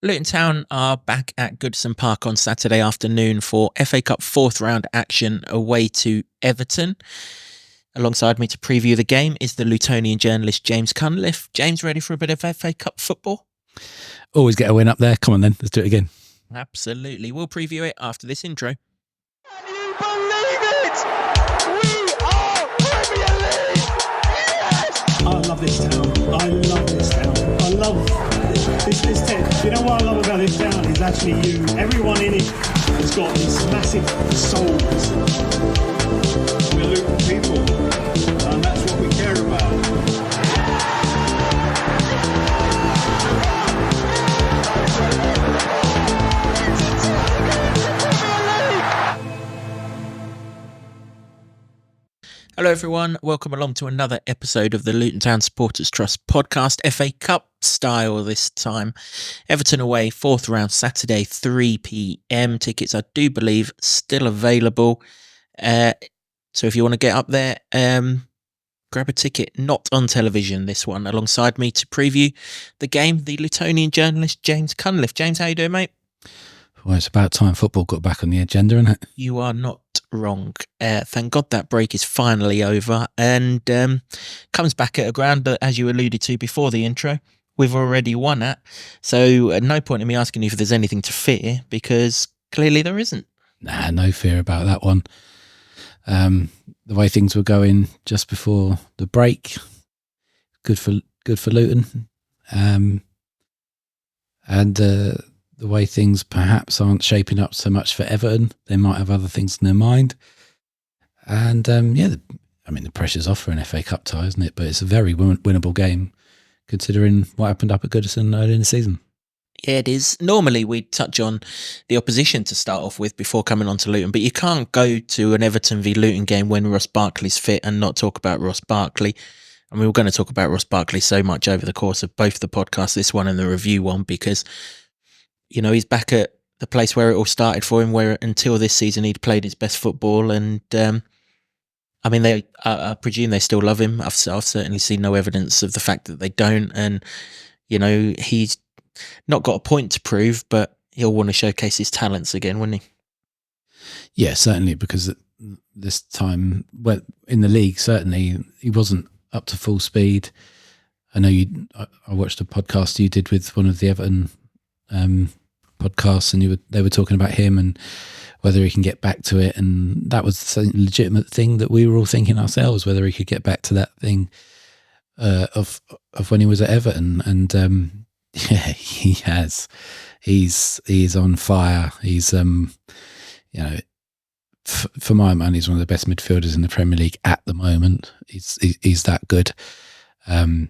Luton Town are back at Goodison Park on Saturday afternoon for FA Cup fourth round action away to Everton. Alongside me to preview the game is the Lutonian journalist James Cunliffe. James, ready for a bit of FA Cup football? Always get a win up there. Come on then, let's do it again. Absolutely. We'll preview it after this intro. Can you believe it? We are Premier League! Yes! I love this town. I love this town. I love this town. You know what I love about this town is actually you. Everyone in it has got these massive souls. We're Luton people, and that's what we care about. Hello everyone, welcome along to another episode of the Luton Town Supporters Trust podcast, FA Cup style this time. Everton away, fourth round, Saturday, 3 p.m. Tickets, I do believe, still available. So if you want to get up there, grab a ticket. Not on television, this one. Alongside me to preview the game, the Lutonian journalist James Cunliffe. James, how you doing, mate? Well, it's about time football got back on the agenda, isn't it? You are not wrong. Thank God that break is finally over and comes back at a ground that, as you alluded to before the intro, we've already won at. So no point in me asking you if there's anything to fear, because clearly there isn't. Nah, no fear about that one. The way things were going just before the break, good for Luton, and the way things perhaps aren't shaping up so much for Everton. They might have other things in their mind. And the pressure's off for an FA Cup tie, isn't it? But it's a very winnable game, considering what happened up at Goodison early in the season. Yeah, it is. Normally we'd touch on the opposition to start off with before coming on to Luton, but you can't go to an Everton v Luton game when Ross Barkley's fit and not talk about Ross Barkley. And we were going to talk about Ross Barkley so much over the course of both the podcasts, this one and the review one, because you know, he's back at the place where it all started for him, where until this season he'd played his best football. And I presume they still love him. I've certainly seen no evidence of the fact that they don't. And, you know, he's not got a point to prove, but he'll want to showcase his talents again, wouldn't he? Yeah, certainly, because this time, well, in the league, certainly he wasn't up to full speed. I know I watched a podcast you did with one of the Everton podcasts, and they were talking about him and whether he can get back to it, and that was a legitimate thing that we were all thinking ourselves, whether he could get back to that thing of when he was at Everton. And yeah, he has. He's on fire. He's for my money, he's one of the best midfielders in the Premier League at the moment. He's that good, and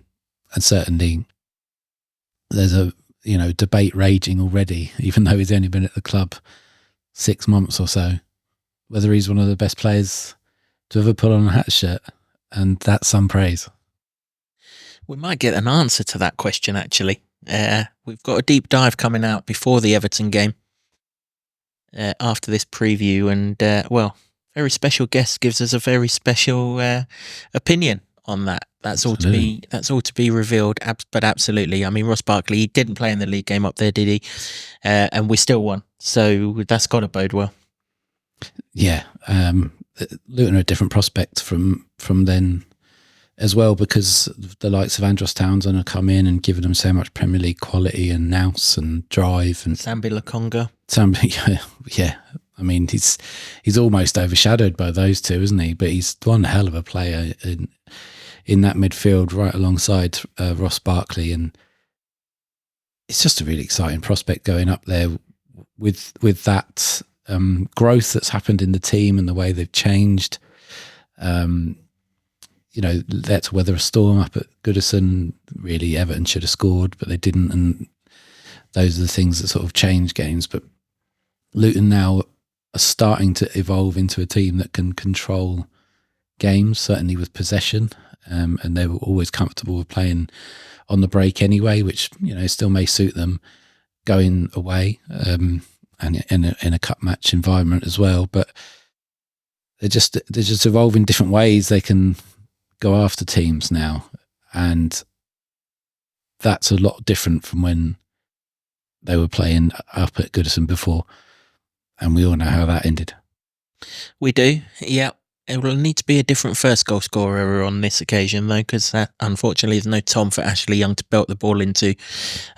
certainly there's a debate raging already, even though he's only been at the club 6 months or so, whether he's one of the best players to ever put on a hat shirt, and that's some praise. We might get an answer to that question, actually. We've got a deep dive coming out before the Everton game, after this preview, and very special guest gives us a very special opinion on that. That's all to be revealed. But absolutely, I mean, Ross Barkley, he didn't play in the league game up there, did he? And we still won, so that's got to bode well. Yeah, Luton are a different prospect from then as well, because the likes of Andros Townsend have come in and given them so much Premier League quality and nous and drive, and Sambi Lokonga. Yeah. I mean, he's almost overshadowed by those two, isn't he? But he's one hell of a player in that midfield, right alongside Ross Barkley, and it's just a really exciting prospect going up there with that growth that's happened in the team and the way they've changed. They had to weather a storm up at Goodison. Really, Everton should have scored, but they didn't, and those are the things that sort of change games. But Luton now are starting to evolve into a team that can control games, certainly with possession, and they were always comfortable with playing on the break anyway, which still may suit them going away and in a cup match environment as well. But they're just evolving different ways they can go after teams now, and that's a lot different from when they were playing up at Goodison before, and we all know how that ended. We do, yeah. It will need to be a different first goal scorer on this occasion, though, because unfortunately there's no Tom for Ashley Young to belt the ball into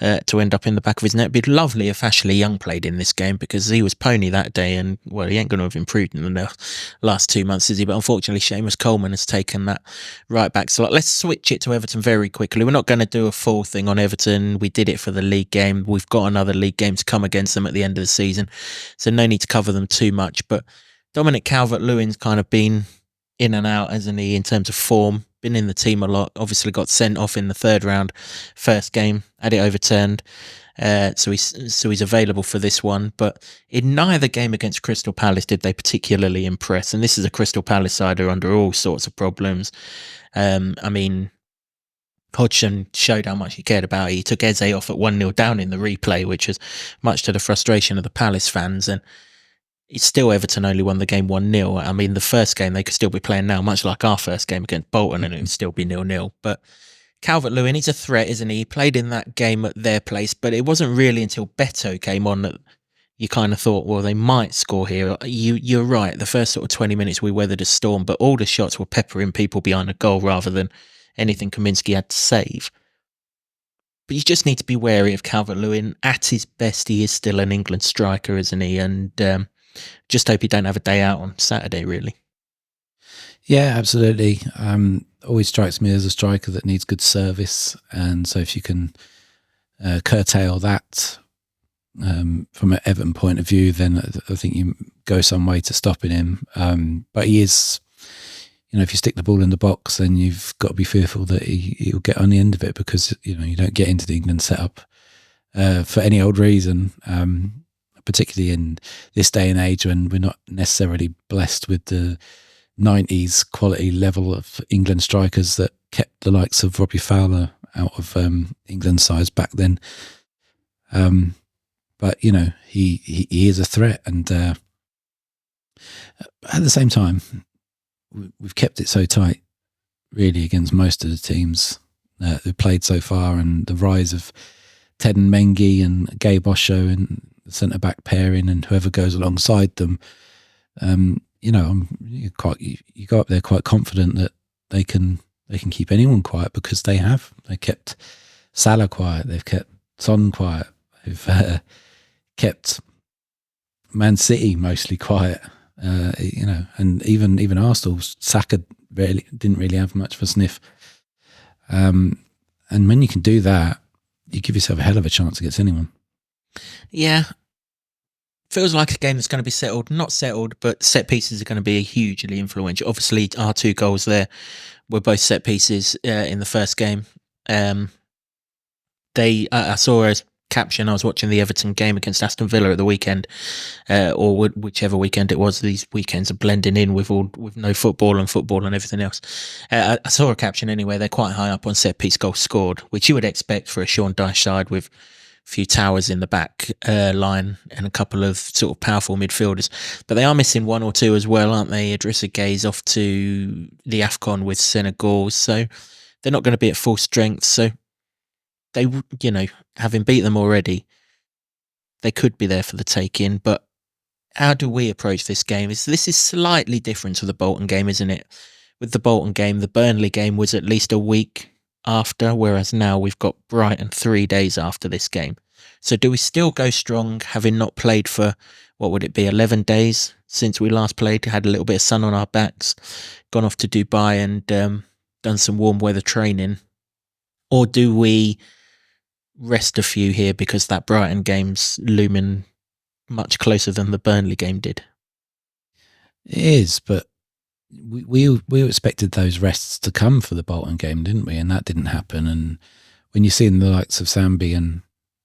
to end up in the back of his net. It'd be lovely if Ashley Young played in this game, because he was pony that day, and, well, he ain't going to have improved in the last 2 months, is he? But unfortunately, Seamus Coleman has taken that right back slot. Let's switch it to Everton very quickly. We're not going to do a full thing on Everton. We did it for the league game. We've got another league game to come against them at the end of the season, so no need to cover them too much. But Dominic Calvert-Lewin's kind of been in and out, hasn't he, in terms of form? Been in the team a lot. Obviously got sent off in the third round, first game, had it overturned. So he's available for this one. But in neither game against Crystal Palace did they particularly impress. And this is a Crystal Palace side who are under all sorts of problems. I mean, Hodgson showed how much he cared about it. He took Eze off at 1-0 down in the replay, which was much to the frustration of the Palace fans. And it's still Everton only won the game 1-0. I mean, the first game they could still be playing now, much like our first game against Bolton, and it would still be 0-0. But Calvert-Lewin, he's a threat, isn't he? He played in that game at their place, but it wasn't really until Beto came on that you kind of thought, well, they might score here. You're right. The first sort of 20 minutes we weathered a storm, but all the shots were peppering people behind a goal rather than anything Kaminsky had to save. But you just need to be wary of Calvert-Lewin. At his best, he is still an England striker, isn't he? And just hope he don't have a day out on Saturday, really. Yeah, absolutely. Always strikes me as a striker that needs good service, and so if you can curtail that from an Everton point of view, then I think you go some way to stopping him. But he is, if you stick the ball in the box, then you've got to be fearful that he'll get on the end of it, because you don't get into the England setup for any old reason. Particularly in this day and age when we're not necessarily blessed with the 90s quality level of England strikers that kept the likes of Robbie Fowler out of England sides back then. But, he is a threat. And at the same time, we've kept it so tight, really, against most of the teams who played so far. And the rise of Ted and Mengi and Gabe Osho and centre-back pairing and whoever goes alongside them, you go up there quite confident that they can keep anyone quiet, because they kept Salah quiet, they've kept Son quiet, they've kept Man City mostly quiet, and even Arsenal, Saka didn't really have much of a sniff, and when you can do that, you give yourself a hell of a chance against anyone. Yeah. Feels like a game that's going to be settled. Not settled, but set pieces are going to be hugely influential. Obviously, our 2 goals there were both set pieces in the first game. I saw a caption. I was watching the Everton game against Aston Villa at the weekend, or whichever weekend it was. These weekends are blending in with no football and everything else. I saw a caption anyway. They're quite high up on set piece goals scored, which you would expect for a Sean Dyche side with few towers in the back line and a couple of sort of powerful midfielders, but they are missing 1 or 2 as well, aren't they? Idrissa Gueye's off to the AFCON with Senegal, so they're not going to be at full strength. So they, having beat them already, they could be there for the taking. But how do we approach this game? This is slightly different to the Bolton game, isn't it? With the Bolton game, the Burnley game was at least a week after, whereas now we've got Brighton 3 days after this game. So do we still go strong, having not played for, what would it be, 11 days since we last played, had a little bit of sun on our backs, gone off to Dubai and done some warm weather training? Or do we rest a few here because that Brighton game's looming much closer than the Burnley game did? It is, but we expected those rests to come for the Bolton game, didn't we? And that didn't happen. And when you're seeing the likes of Sambi and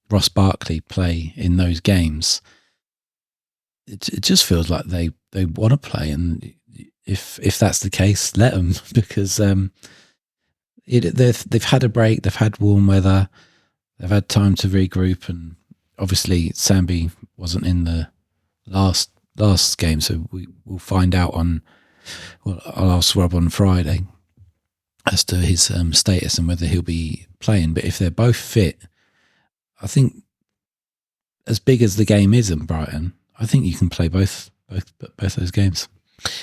Ross Barkley play in those games, it just feels like they want to play. And if that's the case, let them, because they've had a break, they've had warm weather, they've had time to regroup, and obviously Sambi wasn't in the last game, so we'll find out I'll ask Rob on Friday as to his status and whether he'll be playing. But if they're both fit, I think as big as the game is in Brighton, I think you can play both those games.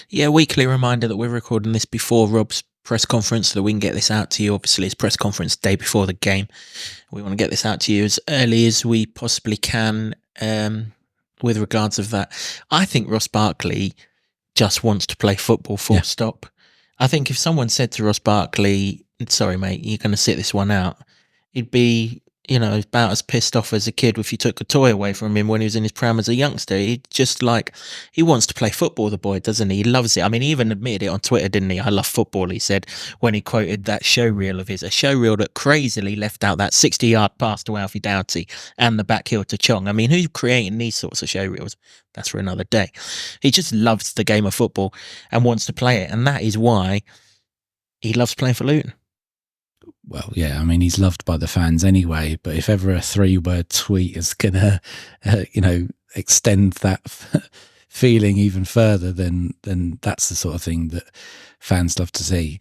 Yeah, weekly reminder that we're recording this before Rob's press conference so that we can get this out to you. Obviously, it's press conference day before the game. We want to get this out to you as early as we possibly can with regards of that. I think Ross Barkley just wants to play football, full stop. I think if someone said to Ross Barkley, sorry, mate, you're going to sit this one out, he'd be, about as pissed off as a kid if you took a toy away from him when he was in his prime as a youngster. He wants to play football, the boy, doesn't he? He loves it. I mean, he even admitted it on Twitter, didn't he? I love football, he said, when he quoted that showreel of his, a showreel that crazily left out that 60-yard pass to Alfie Doughty and the back heel to Chong. I mean, who's creating these sorts of showreels? That's for another day. He just loves the game of football and wants to play it. And that is why he loves playing for Luton. Well, yeah, I mean, he's loved by the fans anyway, but if ever a 3-word tweet is going to, extend that feeling even further, then that's the sort of thing that fans love to see.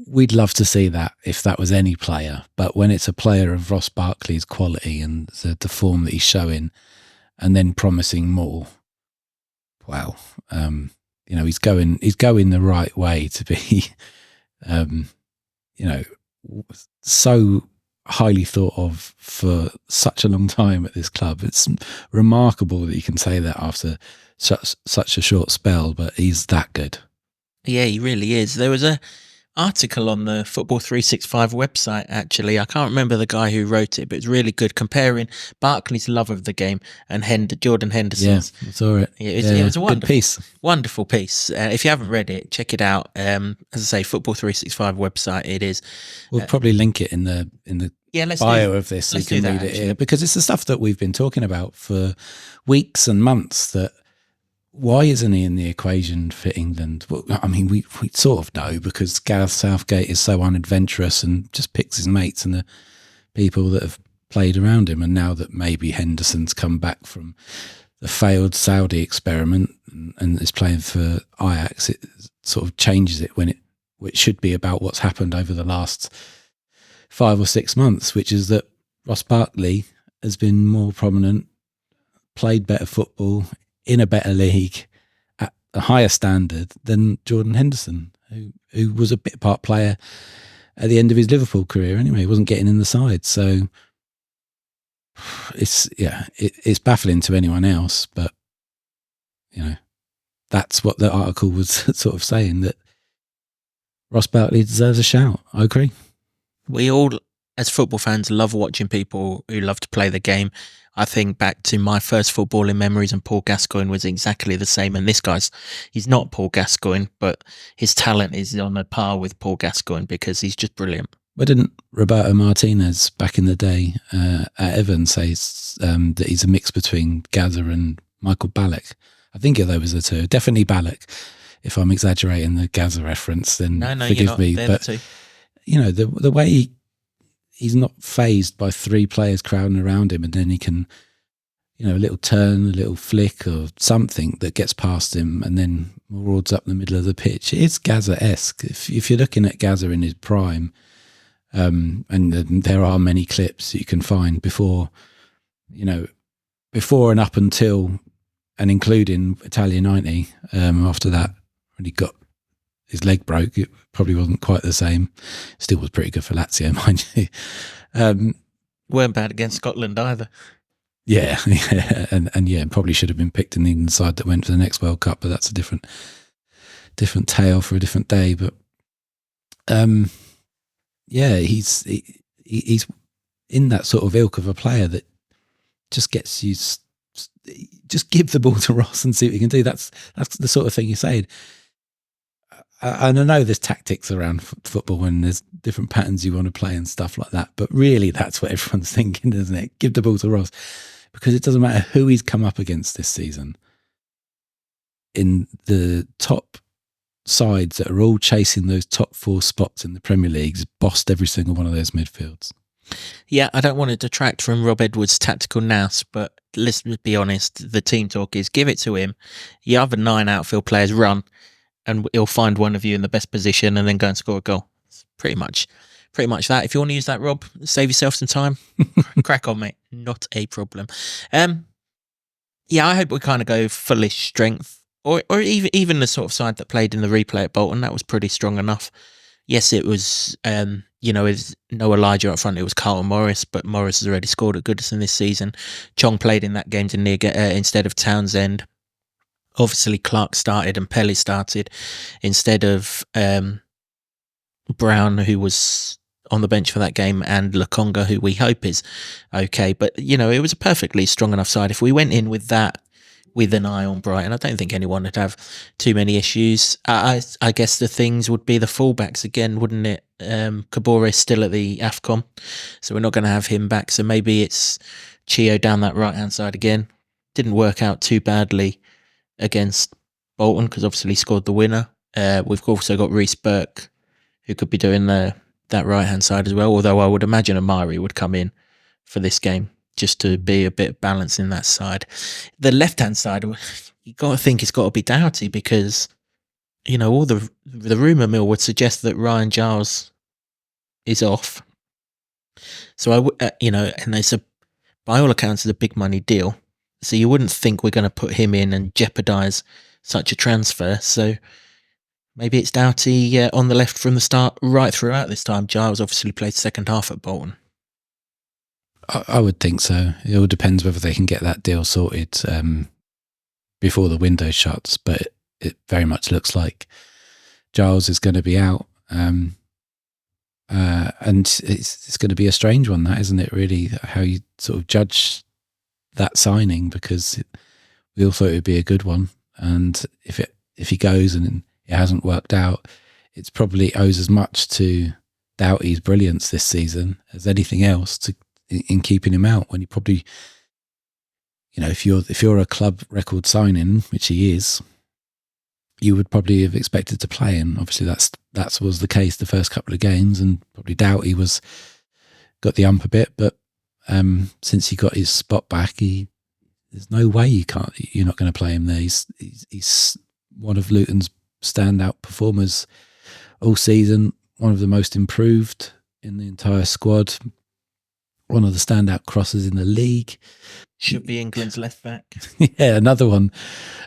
We'd love to see that if that was any player, but when it's a player of Ross Barkley's quality and the form that he's showing and then promising more, wow, he's going the right way to be, so highly thought of for such a long time at this club. It's remarkable that you can say that after such a short spell, but he's that good. Yeah, he really is. There was a article on the Football 365 website, actually. I can't remember the guy who wrote it, but it's really good, comparing Barkley's love of the game and Jordan Henderson's. Yeah, I saw it. It was a good piece. Wonderful piece. If you haven't read it, check it out. As I say, Football 365 website it is. We'll probably link it in the bio of this so you can read it here, because it's the stuff that we've been talking about for weeks and months, that why isn't he in the equation for England? Well, I mean, we sort of know, because Gareth Southgate is so unadventurous and just picks his mates and the people that have played around him. And now that maybe Henderson's come back from the failed Saudi experiment and is playing for Ajax, it sort of changes it when it should be about what's happened over the last 5 or 6 months, which is that Ross Barkley has been more prominent, played better football in a better league at a higher standard than Jordan Henderson, who was a bit part player at the end of his Liverpool career anyway. He wasn't getting in the side. So it's baffling to anyone else, but that's what the article was sort of saying, that Ross Barkley deserves a shout. I agree. We all, as football fans, love watching people who love to play the game. I think back to my first footballing memories, and Paul Gascoigne was exactly the same. And this he's not Paul Gascoigne, but his talent is on a par with Paul Gascoigne because he's just brilliant. But didn't Roberto Martinez back in the day at Everton say that he's a mix between Gazza and Michael Ballack? I think those were the two. Definitely Ballack. If I'm exaggerating the Gazza reference, then forgive me. They're but the two. The way he's not fazed by 3 players crowding around him, and then he can, a little turn, a little flick or something that gets past him and then marauds up the middle of the pitch. It's Gazza-esque. If you're looking at Gazza in his prime, and there are many clips you can find before and up until and including Italia 90, after that, when he got his leg broke, it probably wasn't quite the same. Still was pretty good for Lazio, mind you. Weren't bad against Scotland either. Yeah, and probably should have been picked in the England side that went to the next World Cup, but that's a different tale for a different day. But he's in that sort of ilk of a player that just gets you. Just give the ball to Ross and see what he can do. That's the sort of thing you're saying. And I know there's tactics around football and there's different patterns you want to play and stuff like that. But really, that's what everyone's thinking, isn't it? Give the ball to Ross, because it doesn't matter who he's come up against this season. In the top sides that are all chasing those top 4 spots in the Premier League, he's bossed every single one of those midfields. Yeah, I don't want to detract from Rob Edwards' tactical nous, but let's be honest, the team talk is give it to him. Your other 9 outfield players run, and he'll find one of you in the best position and then go and score a goal. It's pretty much that. If you want to use that, Rob, save yourself some time, crack on, mate. Not a problem. Yeah, I hope we kind of go fullish strength, or even the sort of side that played in the replay at Bolton. That was pretty strong enough. Yes, it was, with no Elijah up front, it was Carlton Morris, but Morris has already scored at Goodison this season. Chong played in that game instead of Townsend. Obviously, Clark started and Pelly started instead of Brown, who was on the bench for that game, and Lokonga, who we hope is okay. But, it was a perfectly strong enough side. If we went in with that, with an eye on Brighton, I don't think anyone would have too many issues. I guess the things would be the fullbacks again, wouldn't it? Kabore's still at the AFCON, so we're not going to have him back. So maybe it's Chio down that right-hand side again. Didn't work out too badly against Bolton because obviously he scored the winner. We've also got Ross Barkley, who could be doing that right-hand side as well, although I would imagine Amari would come in for this game, just to be a bit of balance in that side. The left-hand side, you got to think it's got to be Doughty because, all the rumour mill would suggest that Ryan Giles is off. So and it's by all accounts, it's a big money deal. So you wouldn't think we're going to put him in and jeopardise such a transfer. So maybe it's Doughty on the left from the start, right throughout this time. Giles obviously played second half at Bolton. I would think so. It all depends whether they can get that deal sorted before the window shuts, but it very much looks like Giles is going to be out. And it's going to be a strange one, that, isn't it, really, how you sort of judge that signing, because we all thought it would be a good one. And if he goes and it hasn't worked out, it's probably owes as much to Doughty's brilliance this season as anything else in keeping him out, when you probably, if you're a club record signing, which he is, you would probably have expected to play him. Obviously that was the case the first couple of games, and probably Doughty got the ump a bit, but since he got his spot back, there's no way you're not going to play him there. He's one of Luton's standout performers all season, one of the most improved in the entire squad, one of the standout crosses in the league. Should be England's left back. Yeah, another one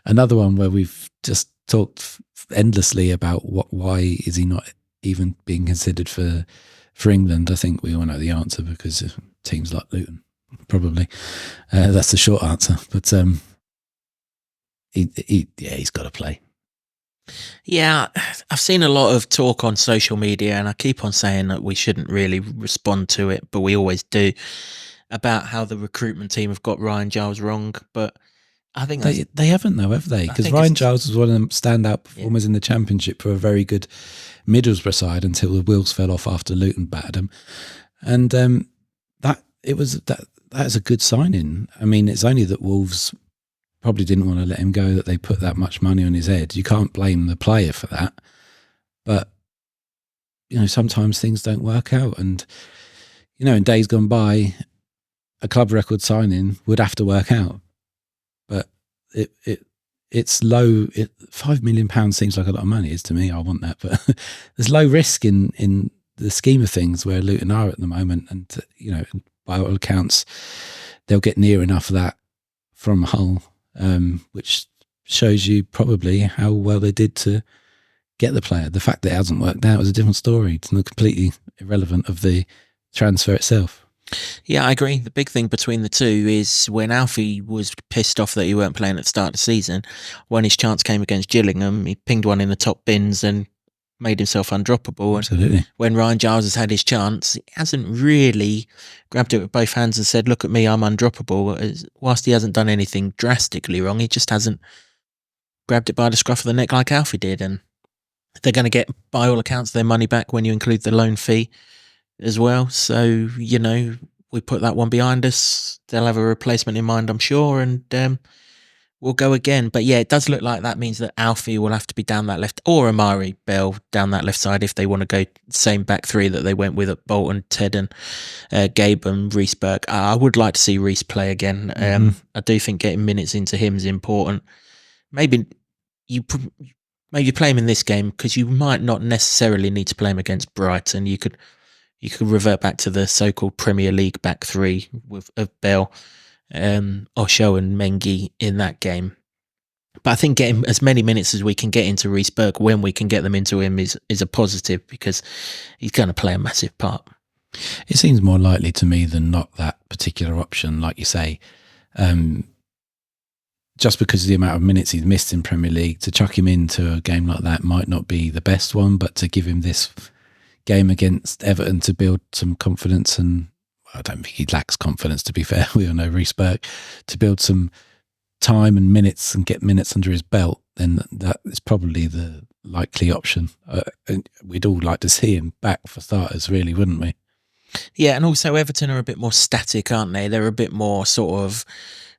where we've just talked endlessly about why is he not even being considered for England. I think we all know the answer, because of teams like Luton, probably. That's the short answer. But he's got to play. Yeah, I've seen a lot of talk on social media, and I keep on saying that we shouldn't really respond to it, but we always do, about how the recruitment team have got Ryan Giles wrong. But I think they haven't, though, have they? Because Ryan Giles was one of the standout performers in the Championship for a very good Middlesbrough side until the wheels fell off after Luton battered him. And that's a good signing. I mean, it's only that Wolves probably didn't want to let him go, that they put that much money on his head. You can't blame the player for that. But, sometimes things don't work out. And, in days gone by, a club record signing would have to work out. But it's low. £5 million seems like a lot of money. It is to me. I want that. But there's low risk in the scheme of things where Luton are at the moment. And, by all accounts, they'll get near enough of that from Hull, which shows you probably how well they did to get the player. The fact that it hasn't worked out is a different story. It's not completely irrelevant of the transfer itself. Yeah, I agree. The big thing between the two is when Alfie was pissed off that he weren't playing at the start of the season, when his chance came against Gillingham, he pinged one in the top bins and made himself undroppable. Absolutely. And when Ryan Giles has had his chance, he hasn't really grabbed it with both hands and said, look at me, I'm undroppable. Whilst he hasn't done anything drastically wrong, he just hasn't grabbed it by the scruff of the neck like Alfie did. And they're going to get, by all accounts, their money back when you include the loan fee as well. So, we put that one behind us. They'll have a replacement in mind, I'm sure, and we'll go again. But yeah, it does look like that means that Alfie will have to be down that left, or Amari Bell down that left side if they want to go same back three that they went with at Bolton, Ted and Gabe and Ross Barkley. I would like to see Ross play again. I do think getting minutes into him is important. Maybe play him in this game, because you might not necessarily need to play him against Brighton. You could revert back to the so-called Premier League back three of Bell Osho and Mengi in that game. But I think getting as many minutes as we can get into Reece Burke when we can get them into him is a positive, because he's going to play a massive part. It seems more likely to me than not that particular option, like you say. Just because of the amount of minutes he's missed in Premier League, to chuck him into a game like that might not be the best one, but to give him this game against Everton to build some confidence, and I don't think he lacks confidence, to be fair, we all know Reece Burke, to build some time and minutes and get minutes under his belt, then that is probably the likely option. And we'd all like to see him back for starters, really, wouldn't we? Yeah, and also Everton are a bit more static, aren't they? They're a bit more sort of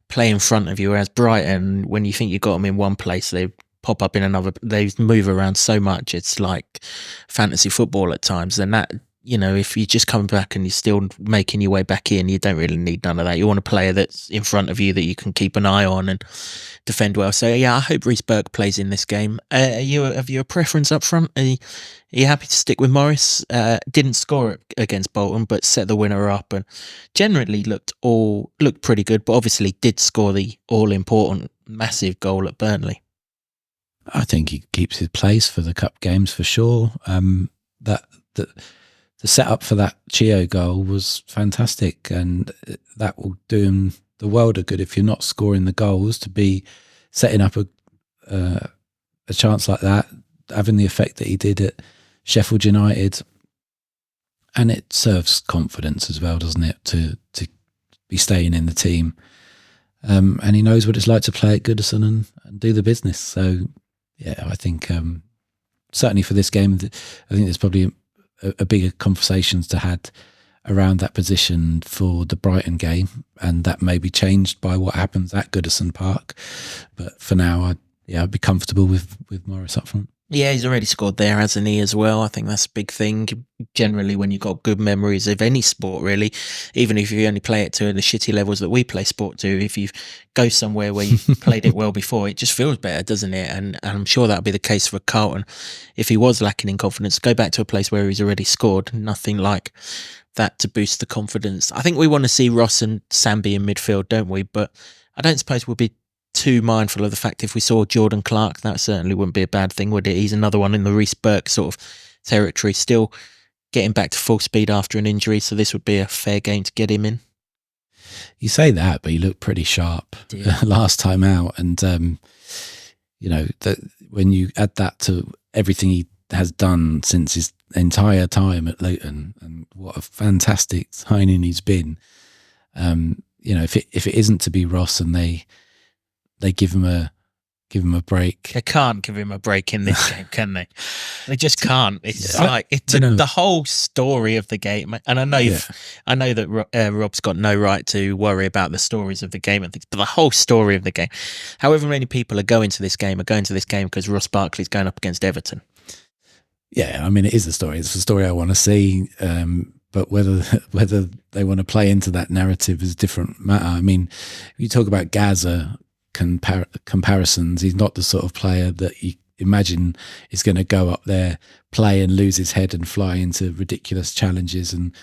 play in front of you, whereas Brighton, when you think you got them in one place, they pop up in another. They move around so much, it's like fantasy football at times. And that, you know, if you just come back and you're still making your way back in, you don't really need none of that. You want a player that's in front of you that you can keep an eye on and defend well. So yeah, I hope Reece Burke plays in this game. Have you a preference up front? Are you happy to stick with Morris? Didn't score against Bolton, but set the winner up and generally looked pretty good, but obviously did score the all-important massive goal at Burnley. I think he keeps his place for the cup games for sure. The setup for that Chio goal was fantastic, and that will do him the world of good if you're not scoring the goals, to be setting up a chance like that, having the effect that he did at Sheffield United. And it serves confidence as well, doesn't it, to be staying in the team. And he knows what it's like to play at Goodison and do the business. So, yeah, I think certainly for this game, I think there's probably a bigger conversations to had around that position for the Brighton game, and that may be changed by what happens at Goodison Park. But for now, I'd be comfortable with Morris up front. Yeah, he's already scored there, hasn't he, as well? I think that's a big thing. Generally, when you've got good memories of any sport, really, even if you only play it to the shitty levels that we play sport to, if you go somewhere where you've played it well before, it just feels better, doesn't it? And I'm sure that'll be the case for Carlton. If he was lacking in confidence, go back to a place where he's already scored. Nothing like that to boost the confidence. I think we want to see Ross and Sambi in midfield, don't we? But I don't suppose we'll be too mindful of the fact if we saw Jordan Clark, that certainly wouldn't be a bad thing, would it? He's another one in the Reece Burke sort of territory, still getting back to full speed after an injury, so this would be a fair game to get him in. You say that, but he looked pretty sharp last time out, and you know, that when you add that to everything he has done since his entire time at Luton, and what a fantastic signing he's been, you know, if it isn't to be Ross and they give him a break. They can't give him a break in this game, can they? They just can't. It's the whole story of the game. And I know that Rob's got no right to worry about the stories of the game and things, but the whole story of the game, however many people are going to this game because Ross Barkley's going up against Everton. Yeah, I mean, it is the story. It's the story I want to see. But whether they want to play into that narrative is a different matter. I mean, if you talk about Gaza comparisons, he's not the sort of player that you imagine is going to go up there, play and lose his head and fly into ridiculous challenges and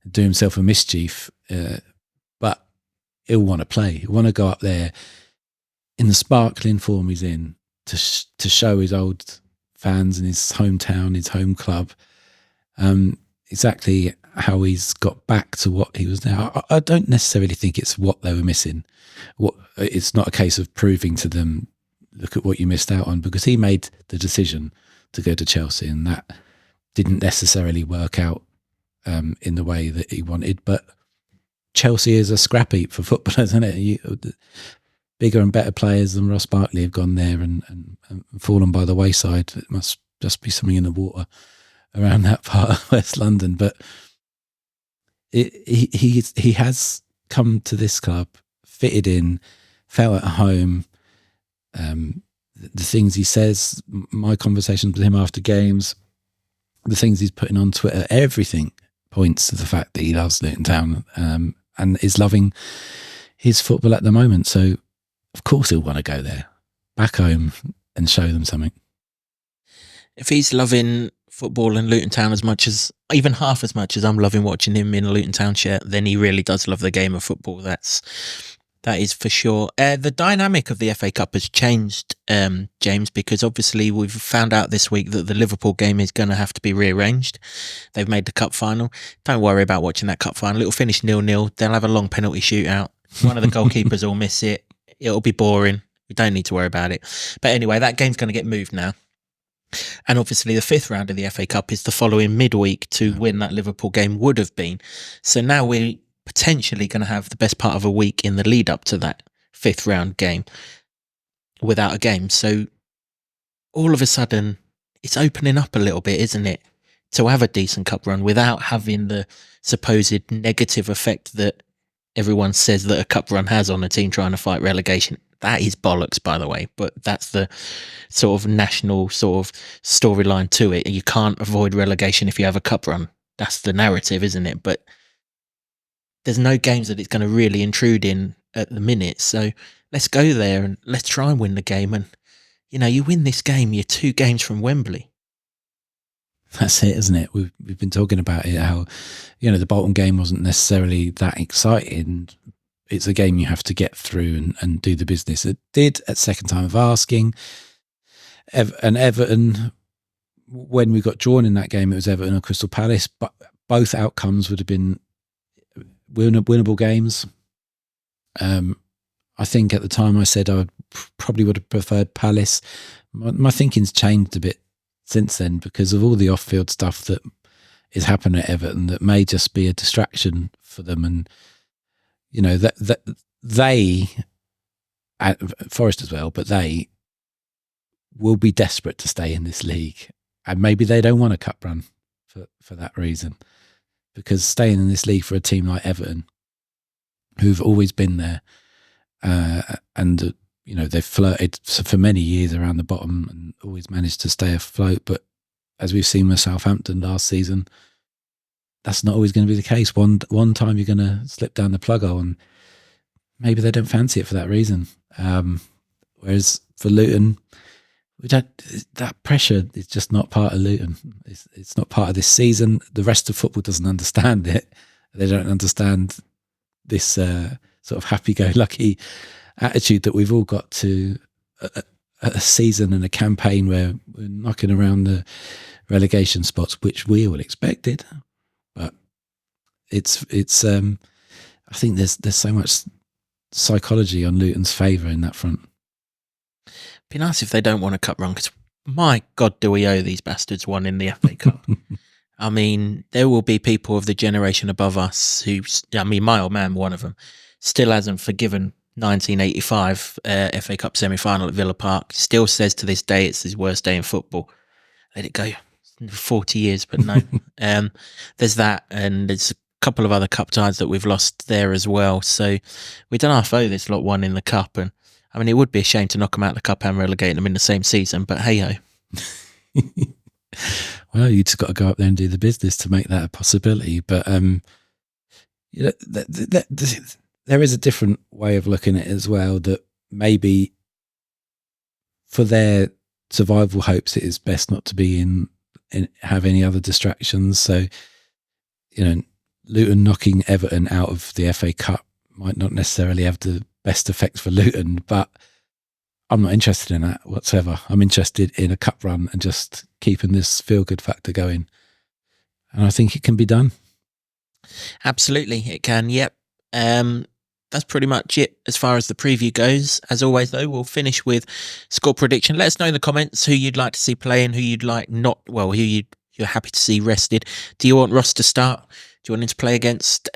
do himself a mischief. But he'll want to play. He'll want to go up there in the sparkling form he's in to show his old fans and his hometown, his home club, exactly how he's got back to what he was now. I don't necessarily think it's what they were missing. It's not a case of proving to them, look at what you missed out on, because he made the decision to go to Chelsea, and that didn't necessarily work out in the way that he wanted. But Chelsea is a scrap heap for footballers, isn't it? Bigger and better players than Ross Barkley have gone there and fallen by the wayside. It must just be something in the water around that part of West London. But he has come to this club, fitted in, felt at home. The things he says, my conversations with him after games, the things he's putting on Twitter, everything points to the fact that he loves Luton Town and is loving his football at the moment. So, of course, he'll want to go there, back home, and show them something. If he's loving football in Luton Town as much as, even half as much as I'm loving watching him in a Luton Town shirt, then he really does love the game of football. That's That is for sure. The dynamic of the FA Cup has changed, James, because obviously we've found out this week that the Liverpool game is going to have to be rearranged. They've made the cup final. Don't worry about watching that cup final. It'll finish 0-0. They'll have a long penalty shootout. One of the goalkeepers will miss it. It'll be boring. We don't need to worry about it. But anyway, that game's going to get moved now. And obviously the fifth round of the FA Cup is the following midweek to when that Liverpool game would have been. So now we're potentially going to have the best part of a week in the lead up to that fifth round game without a game. So all of a sudden it's opening up a little bit, isn't it? To have a decent cup run without having the supposed negative effect that everyone says that a cup run has on a team trying to fight relegation. That is bollocks, by the way, but that's the sort of national sort of storyline to it. You can't avoid relegation if you have a cup run. That's the narrative, isn't it? But there's no games that it's going to really intrude in at the minute. So let's go there and let's try and win the game. And, you know, you win this game, you're 2 games from Wembley. That's it, isn't it? We've been talking about it, how, you know, the Bolton game wasn't necessarily that exciting. It's a game you have to get through and do the business. It did at second time of asking. And Everton, when we got drawn in that game, it was Everton and Crystal Palace, but both outcomes would have been winnable games. I think at the time I said I probably would have preferred Palace. My thinking's changed a bit since then because of all the off-field stuff that is happening at Everton that may just be a distraction for them. And, you know, that they, Forest as well, but they will be desperate to stay in this league. And maybe they don't want a cup run for that reason. Because staying in this league for a team like Everton, who've always been there, and you know they've flirted for many years around the bottom and always managed to stay afloat. But as we've seen with Southampton last season, that's not always going to be the case. One time you're going to slip down the plug hole, and maybe they don't fancy it for that reason. Whereas for Luton, that pressure is just not part of Luton. It's not part of this season. The rest of football doesn't understand it. They don't understand this sort of happy-go-lucky attitude that we've all got to a season and a campaign where we're knocking around the relegation spots, which we all expected. But it's I think there's so much psychology on Luton's favour in that front. Be nice if they don't want a cup run, because my God, do we owe these bastards one in the FA Cup. I mean, there will be people of the generation above us who, I mean, my old man, one of them, still hasn't forgiven 1985 FA Cup semi-final at Villa Park. Still says to this day it's his worst day in football. Let it go. 40 years, but no. There's that, and there's a couple of other cup ties that we've lost there as well. So we don't half owe this lot one in the cup, and I mean, it would be a shame to knock them out of the cup and relegate them in the same season, but hey-ho. Well, you just got to go up there and do the business to make that a possibility. But you know, there is a different way of looking at it as well, that maybe for their survival hopes, it is best not to be in have any other distractions. So, you know, Luton knocking Everton out of the FA Cup might not necessarily have the best effect for Luton, but I'm not interested in that whatsoever. I'm interested in a cup run and just keeping this feel-good factor going. And I think it can be done. Absolutely, it can, yep. That's pretty much it as far as the preview goes. As always, though, we'll finish with score prediction. Let us know in the comments who you'd like to see playing, who you'd like not, well, who you're happy to see rested. Do you want Ross to start? Do you want him to play against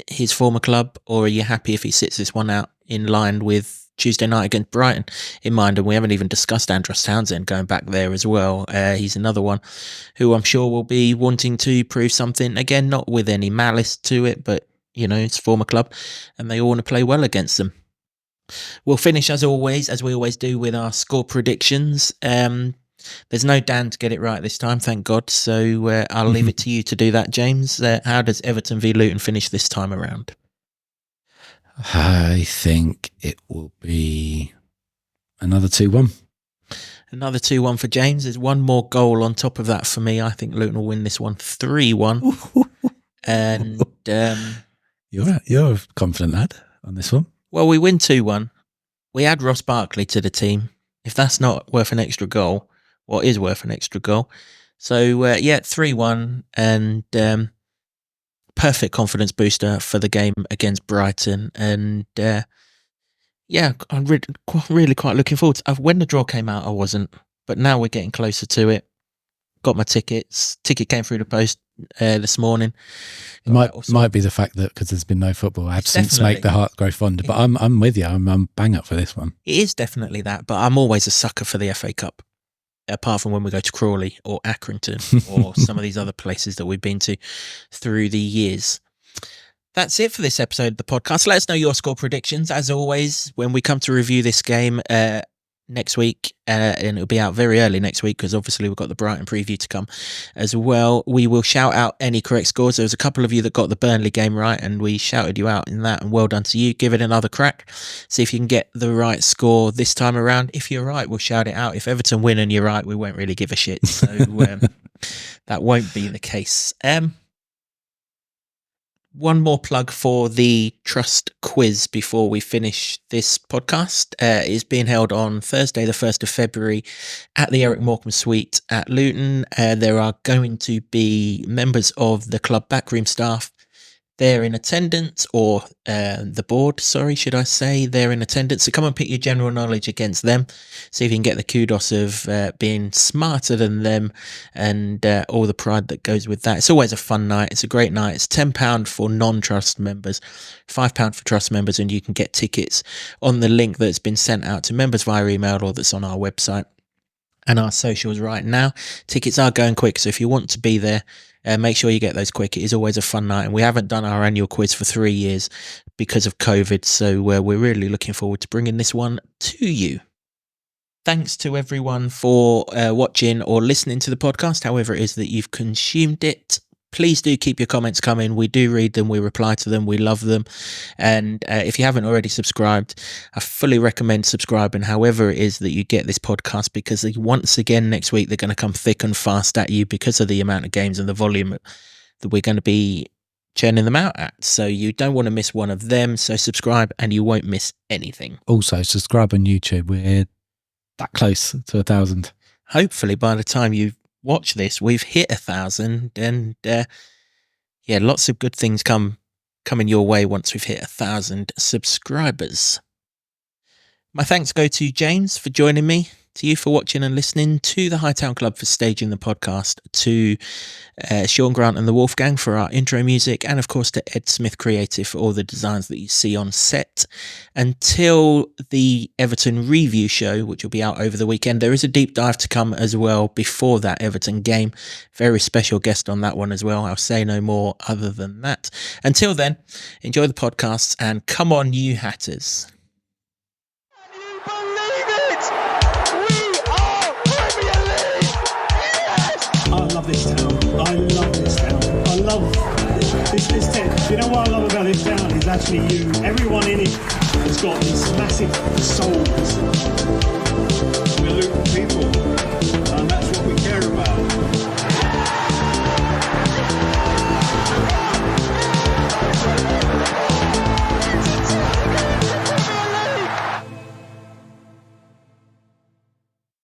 his former club, or are you happy if he sits this one out in line with Tuesday night against Brighton in mind? And we haven't even discussed Andros Townsend going back there as well. He's another one who I'm sure will be wanting to prove something. Again, not with any malice to it, but, you know, it's a former club and they all want to play well against them. We'll finish, as always, as we always do, with our score predictions. There's no Dan to get it right this time, thank God. So I'll leave it to you to do that, James. How does Everton v Luton finish this time around? I think it will be another 2-1. Another 2-1 for James. There's one more goal on top of that for me. I think Luton will win this one 3-1. And you're a confident lad on this one. Well, we win 2-1. We add Ross Barkley to the team. If that's not worth an extra goal, what is worth an extra goal? So, 3-1 and perfect confidence booster for the game against Brighton. And I'm really quite looking forward to it. When the draw came out, I wasn't. But now we're getting closer to it. Got my tickets. Ticket came through the post this morning. It might be the fact that because there's been no football absence make the heart grow fonder. But I'm with you. I'm bang up for this one. It is definitely that. But I'm always a sucker for the FA Cup. Apart from when we go to Crawley or Accrington or some of these other places that we've been to through the years. That's it for this episode of the podcast. Let us know your score predictions. As always, when we come to review this game next week, and it'll be out very early next week because obviously we've got the Brighton preview to come as well. We will shout out any correct scores. There was a couple of you that got the Burnley game right and we shouted you out in that, and well done to you. Give it another crack. See if you can get the right score this time around. If you're right, we'll shout it out. If Everton win and you're right, we won't really give a shit. So that won't be the case. One more plug for the Trust quiz before we finish this podcast. Is being held on Thursday, the 1st of February at the Eric Morecambe Suite at Luton. There are going to be members of the club backroom staff there in attendance, or the board, should I say, they're in attendance. So come and pick your general knowledge against them. See if you can get the kudos of being smarter than them and all the pride that goes with that. It's always a fun night. It's a great night. It's £10 for non-trust members, £5 for trust members, and you can get tickets on the link that's been sent out to members via email or that's on our website and our socials right now. Tickets are going quick, so if you want to be there, make sure you get those quick. It is always a fun night, and we haven't done our annual quiz for 3 years because of COVID, so we're really looking forward to bringing this one to you. Thanks to everyone for watching or listening to the podcast, however it is that you've consumed it. Please do keep your comments coming. We do read them. We reply to them. We love them. And if you haven't already subscribed, I fully recommend subscribing however it is that you get this podcast, because once again next week they're going to come thick and fast at you because of the amount of games and the volume that we're going to be churning them out at. So you don't want to miss one of them. So subscribe and you won't miss anything. Also, subscribe on YouTube. We're that close to 1,000. Hopefully by the time you watch this, we've hit 1,000, and lots of good things coming your way once we've hit 1,000 subscribers. My thanks go to James for joining me, to you for watching and listening, to the Hightown Club for staging the podcast, to Sean Grant and the Wolfgang for our intro music, and of course to Ed Smith Creative for all the designs that you see on set. Until the Everton review show, which will be out over the weekend, there is a deep dive to come as well before that Everton game. Very special guest on that one as well. I'll say no more other than that. Until then, enjoy the podcasts and come on, you Hatters. I love this town. I love this town. I love this town. You know what I love about this town is actually you. Everyone in it has got these massive souls. We're Luton people, and that's what we care about.